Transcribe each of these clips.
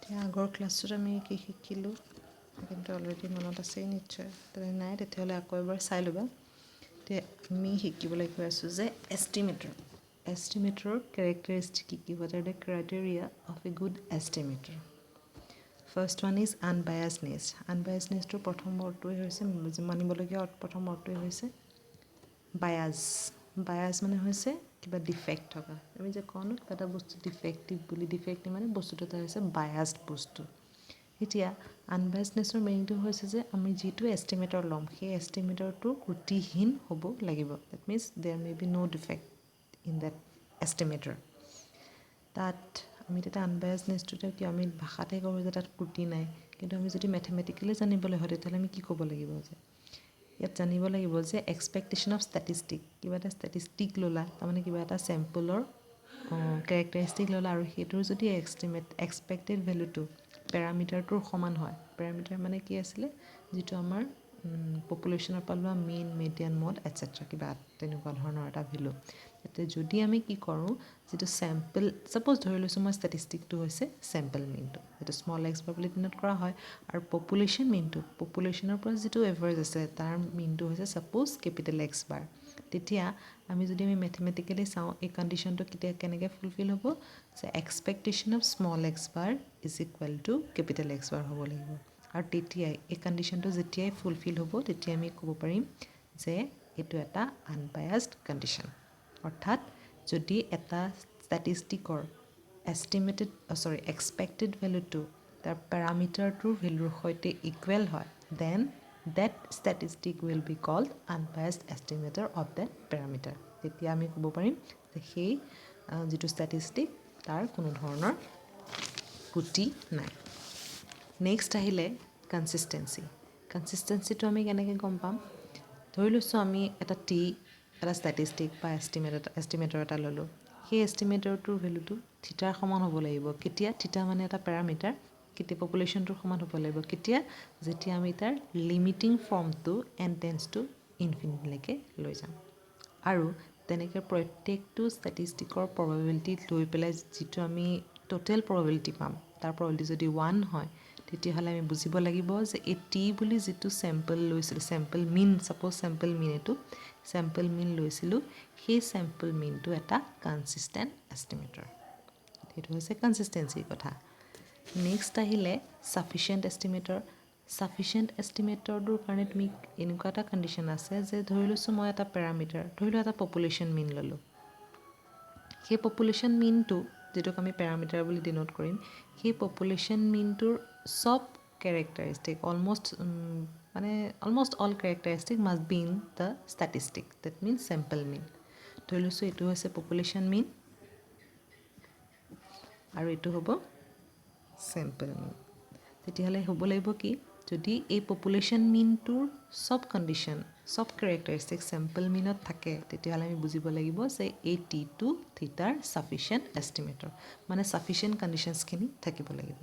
আগৰ ক্লাছটোত আমি কি শিকিলোঁ কিন্তু অলৰেডি মনত আছেই নিশ্চয় তেনে নাই তেতিয়াহ'লে আকৌ এবাৰ চাই ল'বা এতিয়া আমি শিকিবলৈ গৈ আছোঁ যে এষ্টিমেটৰৰ কেৰেক্টাৰিষ্টিক কি কি what are the criteria of a good estimator first one is unbiasedness আনবায়াছনেছটোৰ প্ৰথম অৰ্থটোৱে হৈছে মানিবলগীয়া প্ৰথম অৰ্থটোৱে হৈছে বায়াজ মানে হৈছে কিবা ডিফেক্ট থকা আমি যে কওঁ ন কিবা এটা বস্তু ডিফেক্টিভ বুলি ডিফেক্টিভ মানে বস্তুটো এটা হৈছে বায়াছড বস্তু এতিয়া আনবায়াছনেছৰ মিনিংটো হৈছে যে আমি যিটো এষ্টিমেটৰ ল'ম সেই এষ্টিমেটৰটো ত্ৰুটিহীন হ'ব লাগিব that means there may be no' defect in that estimator তাত আমি তেতিয়া আনবায়াছনেছটোতে কি আমি ভাষাতে কৰোঁ যে তাত ত্ৰুটি নাই কিন্তু আমি যদি মেথমেটিকেলি জানিবলৈ হয় তেতিয়াহ'লে আমি কি ক'ব লাগিব যে ইয়াত জানিব লাগিব যে এক্সপেক্টেশ্যন অফ ষ্টেটিষ্টিক কিবা এটা ষ্টেটিষ্টিক ল'লা তাৰমানে কিবা এটা চেম্পলৰ কেৰেক্টাৰিষ্টিক ল'লা আৰু সেইটোৰ যদি এক্সপেক্টেড ভেলুটো পেৰামিটাৰটোৰ সমান হয় পেৰামিটাৰ মানে কি আছিলে যিটো আমাৰ পপুলেশ্যনৰ পৰা লোৱা মেইন মেডিয়ান মড এটচেট্ৰা কিবা তেনেকুৱা ধৰণৰ এটা ভেলু এতিয়া যদি আমি কি কৰোঁ যিটো চেম্পল ছাপ'জ ধৰি লৈছোঁ মই ষ্টেটিষ্টিকটো হৈছে চেম্পল মিনটো যিটো স্মল এক্স বাৰ বুলি ডিন'ট কৰা হয় আৰু পপুলেশ্যন মিনটো পপুলেশ্যনৰ পৰা যিটো এভাৰেজ আছে তাৰ মিনটো হৈছে ছাপ'জ কেপিটেল এক্স বাৰ তেতিয়া আমি যদি মেথমেটিকেলি চাওঁ এই কণ্ডিশ্যনটো কেনেকৈ ফুলফিল হ'ব যে expectation of small x bar is equal to capital x bar হ'ব লাগিব আৰু তেতিয়াই এই কণ্ডিশ্যনটো যেতিয়াই ফুলফিল হ'ব তেতিয়া আমি ক'ব পাৰিম যে এইটো এটা আনবায়াছড কণ্ডিশ্যন অৰ্থাৎ যদি এটা ষ্টেটিষ্টিকৰ এক্সপেক্টেড ভেলুটো তাৰ পেৰামিটাৰটোৰ ভেলুৰ সৈতে ইকুৱেল হয় then that statistic will be called unbiased estimator of that parameter তেতিয়া আমি ক'ব পাৰিম যে সেই যিটো ষ্টেটিষ্টিক তাৰ কোনো ধৰণৰ ত্ৰুটি নাই নেক্সট আহিলে কনচিষ্টেঞ্চিটো আমি কেনেকৈ গম পাম ধৰি লৈছোঁ আমি এটা ষ্টেটিষ্টিক বা এষ্টিমেটৰ এটা ল'লোঁ সেই এষ্টিমেটৰটোৰ ভেলুটো থিটাৰ সমান হ'ব লাগিব কেতিয়া থিটা মানে এটা পেৰামিটাৰ কেতিয়া পপুলেশ্যনটোৰ সমান হ'ব লাগিব কেতিয়া যেতিয়া আমি তাৰ লিমিটিং ফৰ্মটো টেন্স টু ইনফিনিটিলৈকে লৈ যাম আৰু তেনেকৈ প্ৰত্যেকটো ষ্টেটিষ্টিকৰ প্ৰবেবিলিটি লৈ পেলাই যিটো আমি টোটেল প্ৰবেবিলিটি পাম তাৰ প্ৰবেবিলিটি যদি 1 হয় তেতিয়াহ'লে আমি বুজিব লাগিব যে এই টি বুলি যিটো চেম্পল লৈছিলোঁ চেম্পল মিন ছাপ'জ চেম্পল মিন এইটো চেম্পল মিন লৈছিলোঁ সেই চেম্পল মিনটো এটা কনচিষ্টেণ্ট এষ্টিমেটৰ সেইটো হৈছে কনচিষ্টেঞ্চিৰ কথা নেক্সট আহিলে ছাফিচিয়েণ্ট এষ্টিমেটৰটোৰ কাৰণে তুমি এনেকুৱা এটা কণ্ডিশ্যন আছে যে ধৰি লৈছোঁ মই এটা পেৰামিটাৰ ধৰি লোৱা এটা পপুলেশ্যন মিন ল'লোঁ সেই পপুলেশ্যন মিনটো যিটোক আমি পেৰামিটাৰ বুলি ডিন'ট কৰিম সেই পপুলেশ্যন মিনটোৰ চব characteristic almost all characteristic must be in the statistic that means sample mean ধৰি লৈছোঁ এইটো হৈছে পপুলেশ্যন মিন আৰু এইটো হ'ব চেম্পল মিন তেতিয়াহ'লে হ'ব লাগিব কি যদি এই পপুলেশ্যন মিনটোৰ চব কণ্ডিশ্যন চব কেৰেক্টাৰিষ্টিক চেম্পল মিনত থাকে তেতিয়াহ'লে আমি বুজিব লাগিব যে এই টিটো থিটাৰ ছাফিচিয়েণ্ট এষ্টিমেটৰ মানে ছাফিচিয়েণ্ট কণ্ডিশ্যনছখিনি থাকিব লাগিব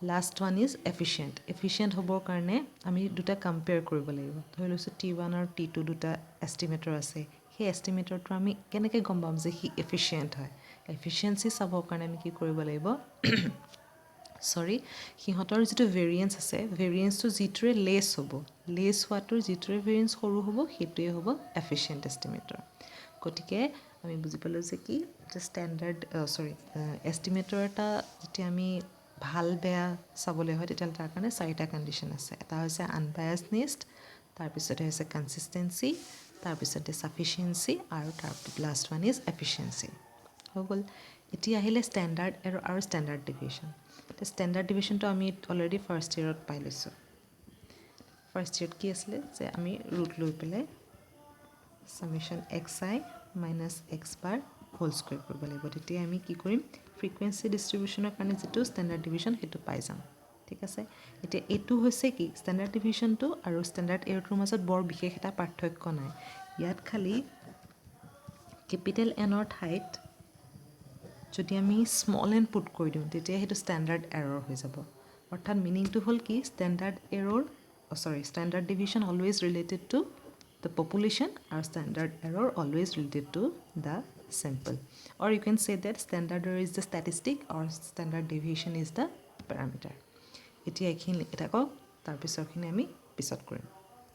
লাষ্ট ওৱান ইজ এফিচিয়েণ্ট হ'বৰ কাৰণে আমি দুটা কম্পেয়াৰ কৰিব লাগিব ধৰি লৈছোঁ T1 আৰু T2 দুটা এষ্টিমেটৰ আছে সেই এষ্টিমেটৰটো আমি কেনেকৈ গম পাম যে সি এফিচিয়েণ্ট হয় এফিচিয়েঞ্চি চাবৰ কাৰণে আমি কি কৰিব লাগিব সিহঁতৰ যিটো ভেৰিয়েঞ্চ আছে ভেৰিয়েঞ্চটো যিটোৰে লেছ হ'ব লেছ হোৱাটোৰ যিটোৰে ভেৰিয়েঞ্চ সৰু হ'ব সেইটোৱে হ'ব এফিচিয়েণ্ট এষ্টিমেটৰ গতিকে আমি বুজি পালোঁ যে কি যে এষ্টিমেটৰ এটা যেতিয়া আমি ভাল বেয়া চাবলৈ হয় তেতিয়াহ'লে তাৰ কাৰণে 4টা কণ্ডিশ্যন আছে এটা হৈছে আনবায়াছনেছ তাৰপিছতে হৈছে কনচিষ্টেঞ্চি তাৰপিছতে ছাফিচিয়েঞ্চি আৰু তাৰ লাষ্ট ওৱান ইজ এফিচিয়েঞ্চি হৈ গ'ল এতিয়া আহিলে ষ্টেণ্ডাৰ্ড এৰৰ আৰু ষ্টেণ্ডাৰ্ড ডিভিয়েশ্যন ষ্টেণ্ডাৰ্ড ডিভিয়েশ্যনটো আমি অলৰেডি ফাৰ্ষ্ট ইয়েৰত পাই লৈছোঁ ফাৰ্ষ্ট ইয়েৰত কি আছিলে যে আমি ৰুট লৈ পেলাই সামেশ্যন xi মাইনাছ x বাৰ হোল স্কুৱেৰ কৰিব লাগিব তেতিয়া আমি কি কৰিম ফ্ৰিকুৱেঞ্চি ডিষ্ট্ৰিবিউশ্যনৰ কাৰণে যিটো ষ্টেণ্ডাৰ্ড ডিভিয়েশ্যন সেইটো পাই যাম ঠিক আছে এতিয়া এইটো হৈছে কি ষ্টেণ্ডাৰ্ড ডিভিয়েশ্যনটো আৰু ষ্টেণ্ডাৰ্ড এৰৰটোৰ মাজত বৰ বিশেষ এটা পাৰ্থক্য নাই ইয়াত খালি কেপিটেল এনৰ ঠাইত যদি আমি স্মল এন পুট কৰি দিওঁ তেতিয়া সেইটো ষ্টেণ্ডাৰ্ড এৰৰ হৈ যাব অৰ্থাৎ মিনিংটো হ'ল কি standard deviation always related to the population আৰু standard error always related to the sample or you can say that standard error is the statistic or standard deviation is the parameter এতিয়া এইখিনি লিখি থাকক তাৰপিছৰখিনি আমি পিছত কৰিম